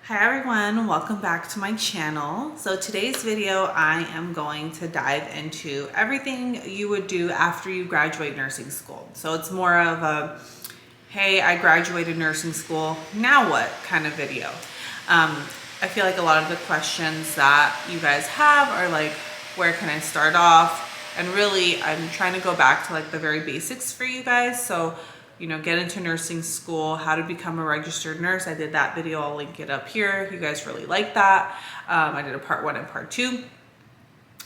Hi everyone, welcome back to my channel. So today's video, I am going to dive into everything you would do after you graduate nursing school. So it's more of a, hey, I graduated nursing school, now what kind of video. I feel like a lot of the questions that you guys have are like, where can I start off? And really, I'm trying to go back to like the very basics for you guys. So get into nursing school, how to become a registered nurse. I did that video, I'll link it up here. You guys really like that. I did a part 1 and part 2.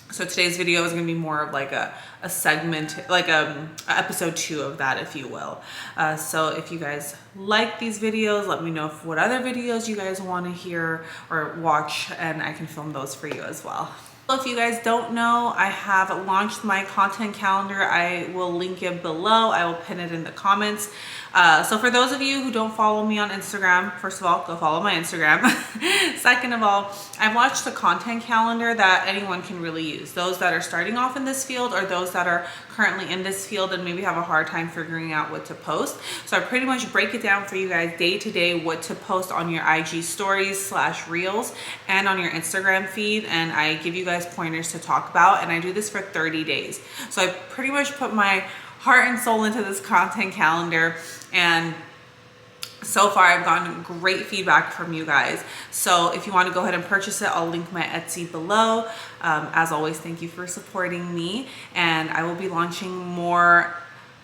So today's video is gonna be more of like a segment, like episode 2 of that, if you will. So if you guys like these videos, let me know what other videos you guys wanna hear or watch, and I can film those for you as well. If you guys don't know, I have launched my content calendar. I will link it below. I will pin it in the comments. So for those of you who don't follow me on Instagram, first of all, go follow my Instagram. Second of all, I've launched a content calendar that anyone can really use. Those that are starting off in this field or those that are currently in this field and maybe have a hard time figuring out what to post. So I pretty much break it down for you guys day to day what to post on your IG stories / reels and on your Instagram feed. And I give you guys pointers to talk about, and I do this for 30 days. So I pretty much put my heart and soul into this content calendar, and so far I've gotten great feedback from you guys. So if you want to go ahead and purchase it, I'll link my Etsy below. As always, thank you for supporting me, and I will be launching more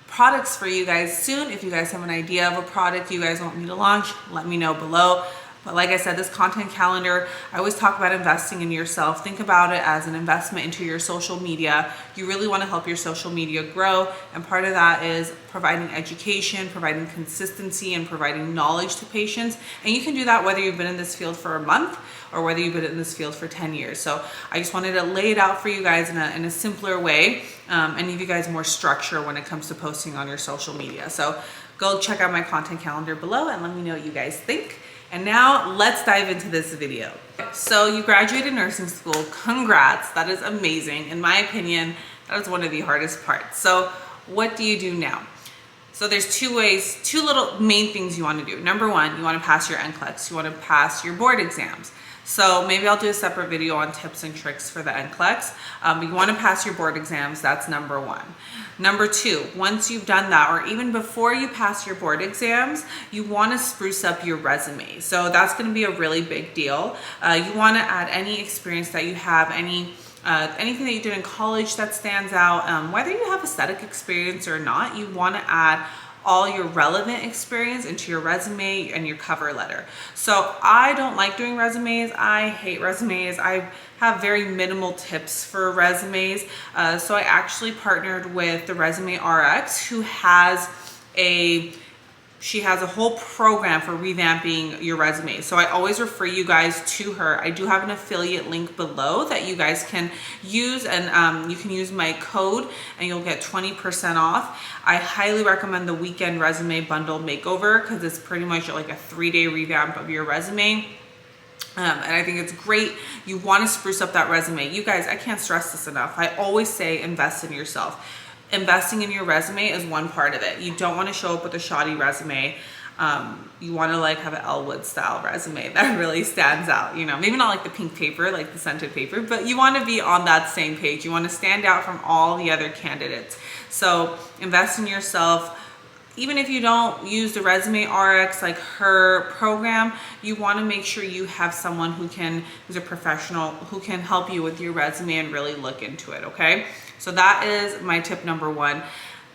products for you guys soon. If you guys have an idea of a product you guys want me to launch, let me know below. But like I said, this content calendar, I always talk about investing in yourself. Think about it as an investment into your social media. You really want to help your social media grow. And part of that is providing education, providing consistency, and providing knowledge to patients. And you can do that whether you've been in this field for a month or whether you've been in this field for 10 years. So I just wanted to lay it out for you guys in a simpler way and give you guys more structure when it comes to posting on your social media. So go check out my content calendar below and let me know what you guys think. And now let's dive into this video. So you graduated nursing school, congrats, that is amazing. In my opinion, that is one of the hardest parts. So what do you do now? So there's two little main things you want to do. Number one, you want to pass your NCLEX, you want to pass your board exams. So maybe I'll do a separate video on tips and tricks for the NCLEX, but you want to pass your board exams, that's number one. Number two, once you've done that, or even before you pass your board exams, you want to spruce up your resume. So that's going to be a really big deal. You want to add any experience that you have, anything that you did in college that stands out, whether you have aesthetic experience or not, you want to add all your relevant experience into your resume and your cover letter. So I don't like doing resumes. I hate resumes. I have very minimal tips for resumes. So I actually partnered with the Resume RX, who has a whole program for revamping your resume. So I always refer you guys to her. I do have an affiliate link below that you guys can use, and you can use my code and you'll get 20% off. I highly recommend the Weekend Resume Bundle Makeover because it's pretty much like a 3-day revamp of your resume. And I think it's great. You want to spruce up that resume. You guys, I can't stress this enough. I always say invest in yourself. Investing in your resume is one part of it. You don't want to show up with a shoddy resume. You want to like have an Elwood style resume that really stands out, maybe not like the pink paper, like the scented paper, but you want to be on that same page. You want to stand out from all the other candidates. So invest in yourself. Even if you don't use the Resume RX, like her program, you want to make sure you have someone who's a professional, who can help you with your resume and really look into it, okay? So that is my tip number one.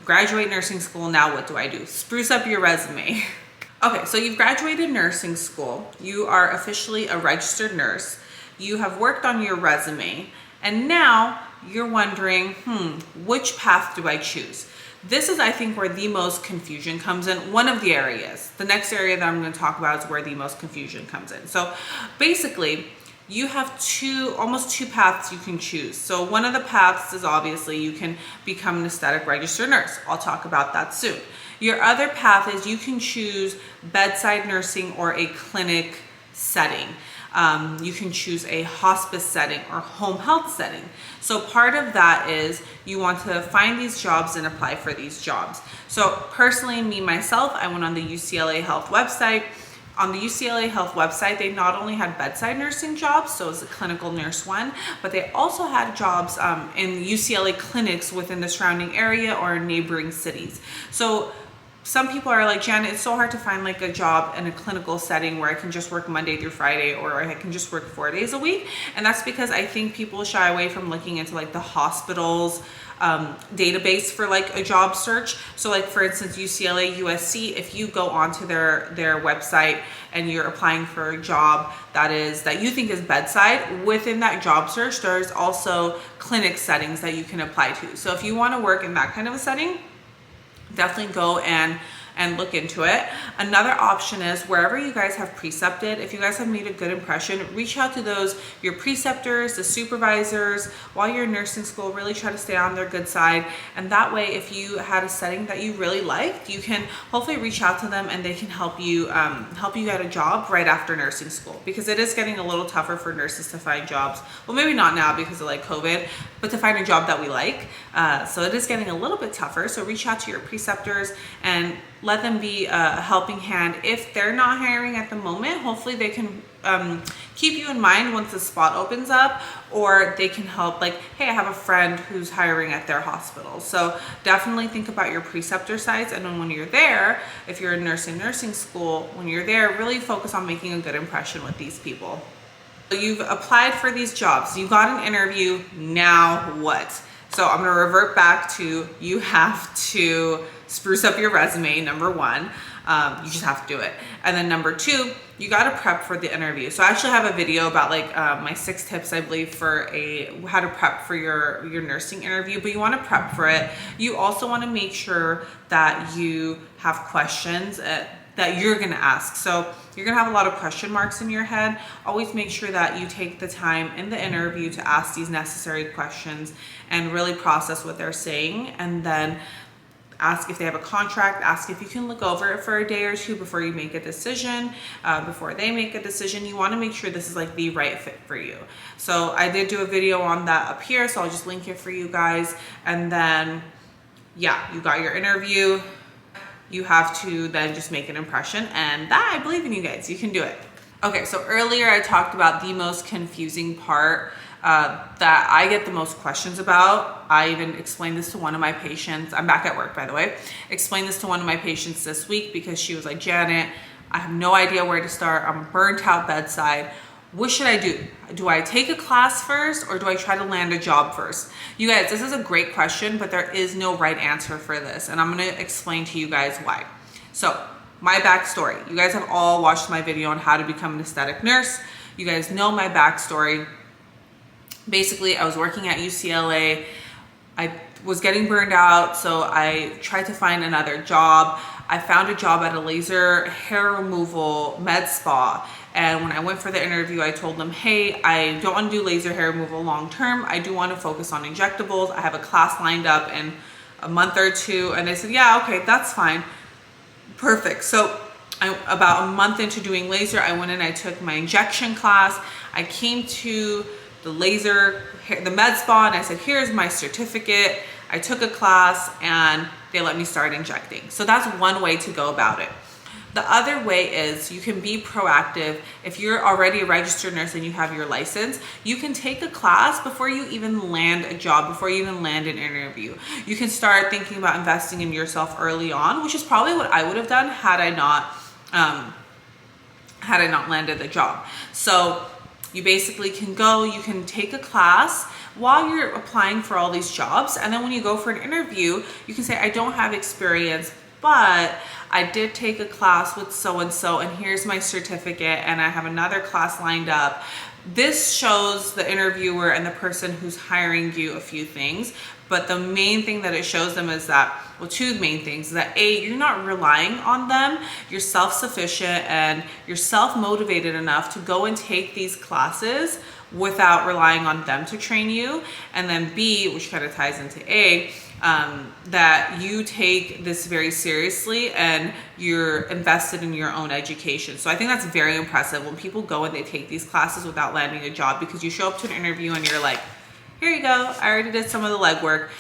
Graduate nursing school, now what do I do? Spruce up your resume. Okay, so you've graduated nursing school. You are officially a registered nurse. You have worked on your resume, and now you're wondering, which path do I choose? This is, I think, where the most confusion comes in. One of the areas. The next area that I'm going to talk about is where the most confusion comes in. So basically, you have almost two paths you can choose. So one of the paths is obviously you can become an aesthetic registered nurse. I'll talk about that soon. Your other path is you can choose bedside nursing or a clinic setting. You can choose a hospice setting or home health setting. So part of that is you want to find these jobs and apply for these jobs. So personally, myself, I went on the UCLA Health website. On the UCLA Health website, they not only had bedside nursing jobs, so it was a clinical nurse one, but they also had jobs in UCLA clinics within the surrounding area or in neighboring cities. So some people are like, Janet, it's so hard to find like a job in a clinical setting where I can just work Monday through Friday, or I can just work 4 days a week. And that's because I think people shy away from looking into like the hospital's database for like a job search. So like for instance, UCLA, USC, if you go onto their website and you're applying for a job that you think is bedside, within that job search, there's also clinic settings that you can apply to. So if you want to work in that kind of a setting, definitely go and look into it. Another option is wherever you guys have precepted, if you guys have made a good impression, reach out to your preceptors, the supervisors while you're in nursing school. Really try to stay on their good side, and that way if you had a setting that you really liked, you can hopefully reach out to them and they can help you get a job right after nursing school, because it is getting a little tougher for nurses to find jobs. Well, maybe not now because of like COVID, but to find a job that we like. So it is getting a little bit tougher. So reach out to your preceptors and let them be a helping hand. If they're not hiring at the moment, hopefully they can keep you in mind once the spot opens up, or they can help, like, hey, I have a friend who's hiring at their hospital. So definitely think about your preceptor sites. And then when you're there, if you're in nursing school, when you're there, really focus on making a good impression with these people. So you've applied for these jobs, you got an interview, now what? So I'm gonna revert back to, you have to spruce up your resume, number one. You just have to do it. And then number two, you gotta prep for the interview. So I actually have a video about like my 6 tips, I believe, for how to prep for your nursing interview, but you wanna prep for it. You also wanna make sure that you have questions that you're gonna ask. So you're gonna have a lot of question marks in your head. Always make sure that you take the time in the interview to ask these necessary questions and really process what they're saying, and then ask if they have a contract, ask if you can look over it for a day or two before you make a decision, before they make a decision. You wanna make sure this is like the right fit for you. So I did do a video on that up here, so I'll just link it for you guys. And then, yeah, you got your interview. You have to then just make an impression, and that, I believe in you guys, you can do it. Okay, so earlier I talked about the most confusing part that I get the most questions about. I even explained this to one of my patients. I'm back at work, by the way. Explained this to one of my patients this week because she was like, Janet, I have no idea where to start. I'm burnt out bedside. What should I do? Do I take a class first, or do I try to land a job first? You guys, this is a great question, but there is no right answer for this. And I'm gonna explain to you guys why. So my backstory, you guys have all watched my video on how to become an aesthetic nurse. You guys know my backstory. Basically, I was working at UCLA. I was getting burned out, so I tried to find another job. I found a job at a laser hair removal med spa. And when I went for the interview, I told them, hey, I don't want to do laser hair removal long term. I do want to focus on injectables. I have a class lined up in a month or two. And they said, yeah, okay, that's fine. Perfect. So about a month into doing laser, I went and I took my injection class. I came to the med spa, and I said, here's my certificate. I took a class and they let me start injecting. So that's one way to go about it. The other way is you can be proactive. If you're already a registered nurse and you have your license, you can take a class before you even land a job, before you even land an interview. You can start thinking about investing in yourself early on, which is probably what I would have done had I not landed the job. So you basically can go, you can take a class while you're applying for all these jobs. And then when you go for an interview, you can say, I don't have experience, but I did take a class with so-and-so, and here's my certificate, and I have another class lined up. This shows the interviewer and the person who's hiring you a few things, but the main thing that it shows them is that, well, two main things, is that A, you're not relying on them, you're self-sufficient and you're self-motivated enough to go and take these classes without relying on them to train you. And then B, which kind of ties into A, that you take this very seriously and you're invested in your own education. So I think that's very impressive when people go and they take these classes without landing a job, because you show up to an interview and you're like, here you go, I already did some of the legwork.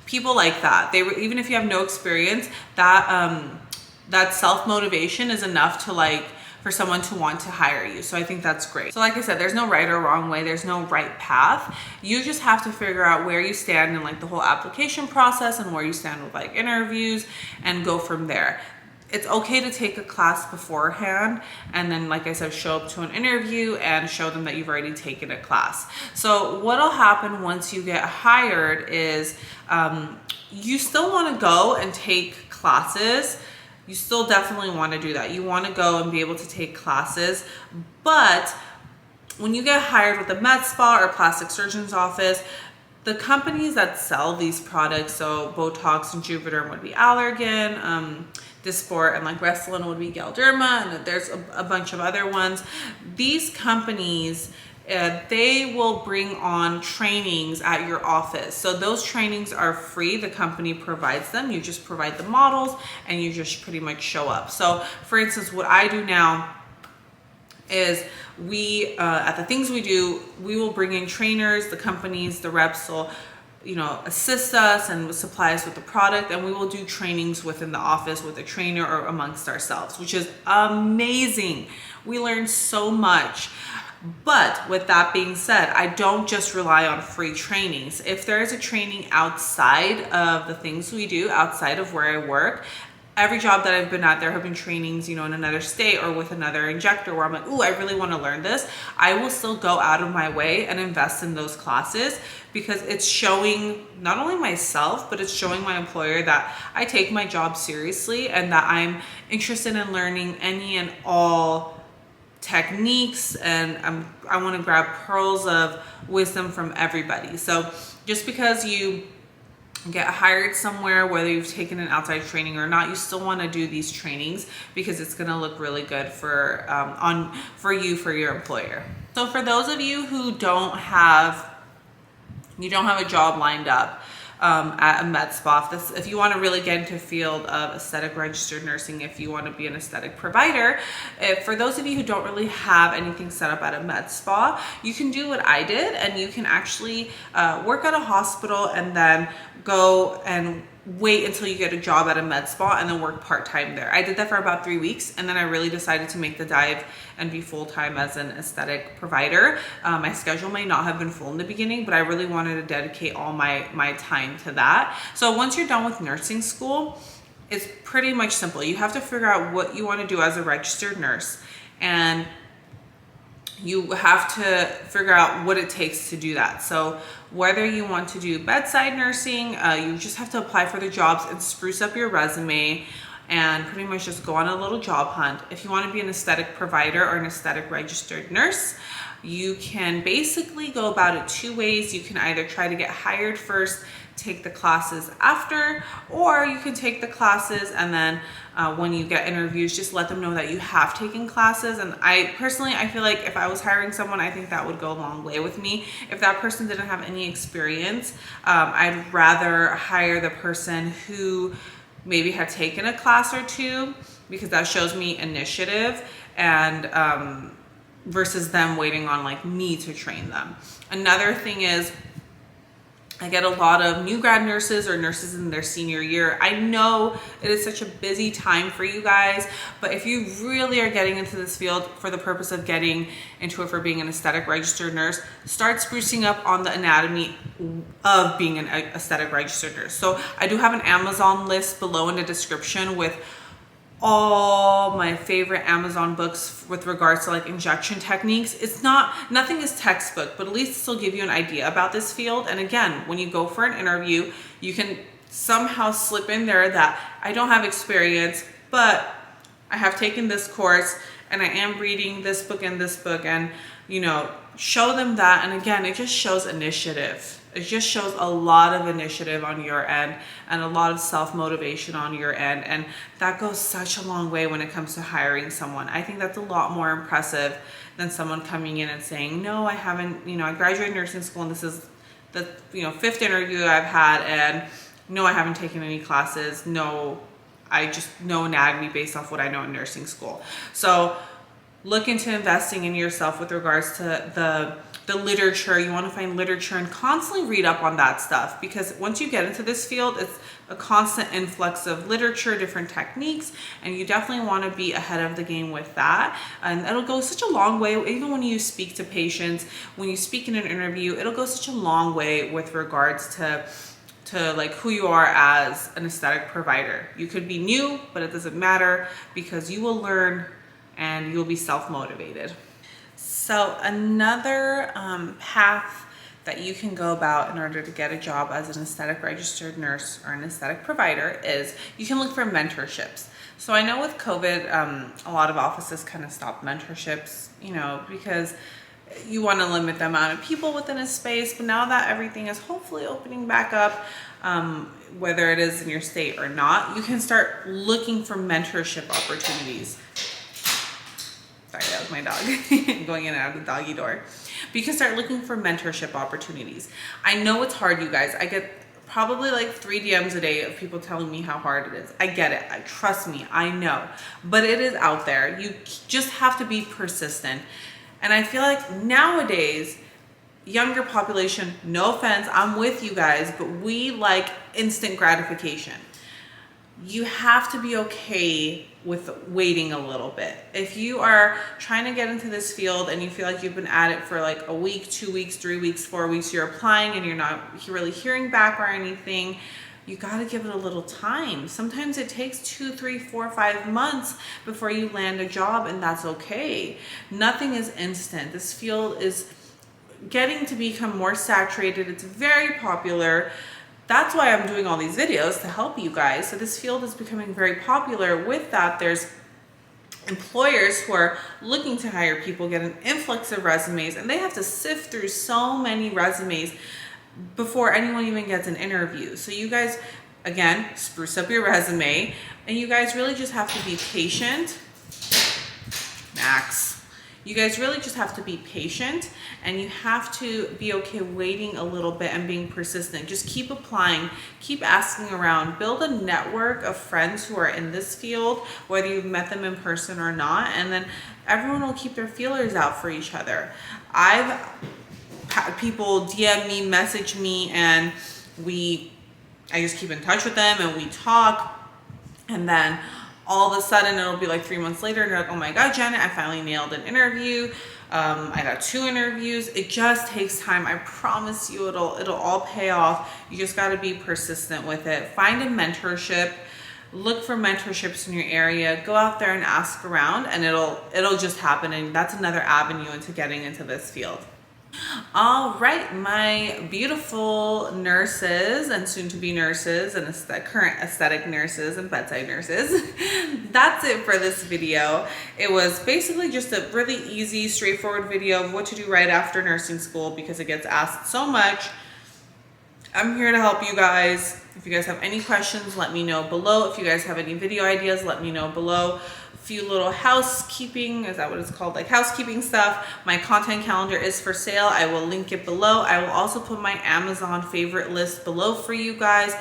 People like that. Even if you have no experience, that self-motivation is enough to like for someone to want to hire you. So I think that's great. So like I said, there's no right or wrong way. There's no right path. You just have to figure out where you stand in like the whole application process and where you stand with like interviews and go from there. It's okay to take a class beforehand and then, like I said, show up to an interview and show them that you've already taken a class. So what'll happen once you get hired is you still want to go and take classes. You still definitely want to do that. You want to go and be able to take classes, but when you get hired with a med spa or plastic surgeon's office, the companies that sell these products, so Botox and Juvederm would be Allergan, Dysport and like Restylane would be Galderma, and there's a bunch of other ones. These companies, they will bring on trainings at your office. So those trainings are free. The company provides them. You just provide the models and you just pretty much show up. So for instance, what I do now is we, at the things we do, we will bring in trainers, the companies, the reps will, you know, assist us and supply us with the product, and we will do trainings within the office with a trainer or amongst ourselves, which is amazing. We learn so much. But with that being said, I don't just rely on free trainings. If there is a training outside of the things we do, outside of where I work, every job that I've been at, there have been trainings, you know, in another state or with another injector where I'm like, ooh, I really want to learn this. I will still go out of my way and invest in those classes because it's showing not only myself, but it's showing my employer that I take my job seriously and that I'm interested in learning any and all techniques, and I want to grab pearls of wisdom from everybody. So just because you get hired somewhere, whether you've taken an outside training or not, you still want to do these trainings because it's going to look really good for your employer. So for those of you who don't have a job lined up at a med spa, if you want to really get into the field of aesthetic registered nursing, if you want to be an aesthetic provider, for those of you who don't really have anything set up at a med spa, you can do what I did and you can actually work at a hospital and then go and wait until you get a job at a med spa and then work part-time there. I did that for about 3 weeks and then I really decided to make the dive and be full-time as an aesthetic provider. My schedule may not have been full in the beginning, but I really wanted to dedicate all my time to that. So once you're done with nursing school, it's pretty much simple. You have to figure out what you want to do as a registered nurse, and you have to figure out what it takes to do that. So whether you want to do bedside nursing, you just have to apply for the jobs and spruce up your resume and pretty much just go on a little job hunt. If you want to be an aesthetic provider or an aesthetic registered nurse, you can basically go about it two ways. You can either try to get hired first, take the classes after, or you can take the classes and then when you get interviews, just let them know that you have taken classes. And I personally, I feel like if I was hiring someone, I think that would go a long way with me. If that person didn't have any experience, I'd rather hire the person who maybe had taken a class or two, because that shows me initiative, and versus them waiting on like me to train them. Another thing is, I get a lot of new grad nurses or nurses in their senior year. I know it is such a busy time for you guys, but if you really are getting into this field for the purpose of getting into it for being an aesthetic registered nurse, start sprucing up on the anatomy of being an aesthetic registered nurse. So I do have an Amazon list below in the description with all my favorite Amazon books with regards to like injection techniques. Nothing is textbook, but at least this will give you an idea about this field. And again, when you go for an interview, you can somehow slip in there that I don't have experience, but I have taken this course and I am reading this book and, you know, show them that. And again, it just shows initiative. It just shows a lot of initiative on your end and a lot of self-motivation on your end. And that goes such a long way when it comes to hiring someone. I think that's a lot more impressive than someone coming in and saying, no, I haven't, you know, I graduated nursing school and this is the, you know, 5th interview I've had, and no, I haven't taken any classes. No, I just know anatomy based off what I know in nursing school. So look into investing in yourself with regards to the literature. You want to find literature and constantly read up on that stuff, because once you get into this field, it's a constant influx of literature, different techniques, and you definitely want to be ahead of the game with that. And it'll go such a long way, even when you speak to patients, when you speak in an interview, it'll go such a long way with regards to like who you are as an aesthetic provider. You could be new, but it doesn't matter, because you will learn and you'll be self-motivated. So another path that you can go about in order to get a job as an aesthetic registered nurse or an aesthetic provider is you can look for mentorships. So I know with COVID, a lot of offices kind of stopped mentorships, you know, because you want to limit the amount of people within a space. But now that everything is hopefully opening back up, whether it is in your state or not, you can start looking for mentorship opportunities. Sorry, that was my dog going in and out of the doggy door. But you can start looking for mentorship opportunities. I know it's hard, you guys. I get probably like 3 DMs a day of people telling me how hard it is. I get it. Trust me, I know. But it is out there. You just have to be persistent. And I feel like nowadays, younger population, no offense, I'm with you guys, but we like instant gratification. You have to be okay with waiting a little bit. If you are trying to get into this field and you feel like you've been at it for like a week, 2 weeks, 3 weeks, 4 weeks, you're applying and you're not really hearing back or anything, you got to give it a little time. Sometimes it takes 2, 3, 4, 5 months before you land a job, and that's okay. Nothing is instant. This field is getting to become more saturated. It's very popular. That's why I'm doing all these videos, to help you guys. So this field is becoming very popular. With that, there's employers who are looking to hire people, get an influx of resumes, and they have to sift through so many resumes before anyone even gets an interview. So you guys, again, spruce up your resume, and you guys really just have to be patient. Max. You guys really just have to be patient, and you have to be okay waiting a little bit and being persistent. Just keep applying, keep asking around, build a network of friends who are in this field, whether you've met them in person or not, and then everyone will keep their feelers out for each other. I've had people DM me, message me, and I just keep in touch with them and we talk, and then all of a sudden it'll be like 3 months later and you're like, oh my God, Janet, I finally nailed an interview. I got 2 interviews. It just takes time. I promise you it'll all pay off. You just got to be persistent with it. Find a mentorship. Look for mentorships in your area. Go out there and ask around, and it'll just happen. And that's another avenue into getting into this field. All right, my beautiful nurses and soon-to-be nurses and current aesthetic nurses and bedside nurses, that's it for this video. It was basically just a really easy, straightforward video of what to do right after nursing school, because it gets asked so much. I'm here to help you guys. If you guys have any questions, let me know below. If you guys have any video ideas, let me know below. Few little housekeeping, is that what it's called, like housekeeping stuff. My content calendar is for sale. I will link it below. I will also put my Amazon favorite list below for you guys,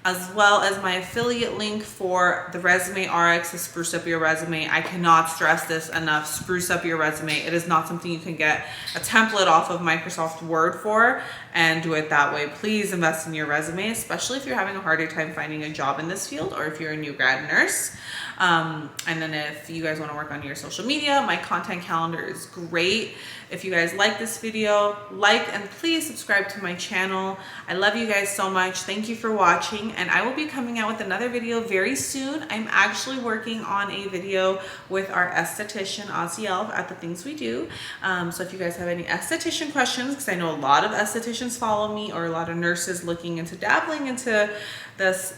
as well as my affiliate link for the Resume RX to spruce up your resume. I cannot stress this enough. Spruce up your resume. It is not something you can get a template off of Microsoft Word for and do it that way. Please invest in your resume, especially if you're having a harder time finding a job in this field, or if you're a new grad nurse. And then if you guys want to work on your social media, my content calendar is great. If you guys like this video, like and please subscribe to my channel. I love you guys so much. Thank you for watching, and I will be coming out with another video very soon. I'm actually working on a video with our esthetician, Aussie Elf, at the Things We Do. So if you guys have any esthetician questions, because I know a lot of estheticians follow me, or a lot of nurses looking into dabbling into this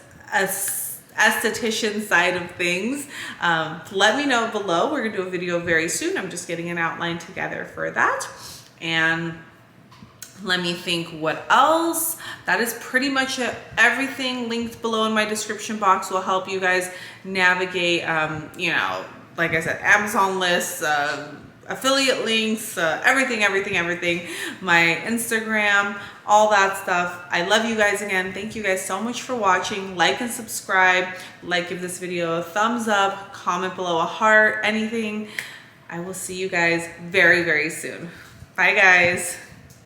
esthetician side of things, let me know below. We're gonna do a video very soon. I'm just getting an outline together for that. And let me think what else. That is pretty much it. Everything linked below in my description box will help you guys navigate, you know, like I said, Amazon lists, affiliate links, everything, my Instagram, all that stuff. I love you guys again. Thank you guys so much for watching. Like and subscribe. Give this video a thumbs up, comment below a heart, anything. I will see you guys very, very soon. Bye, guys.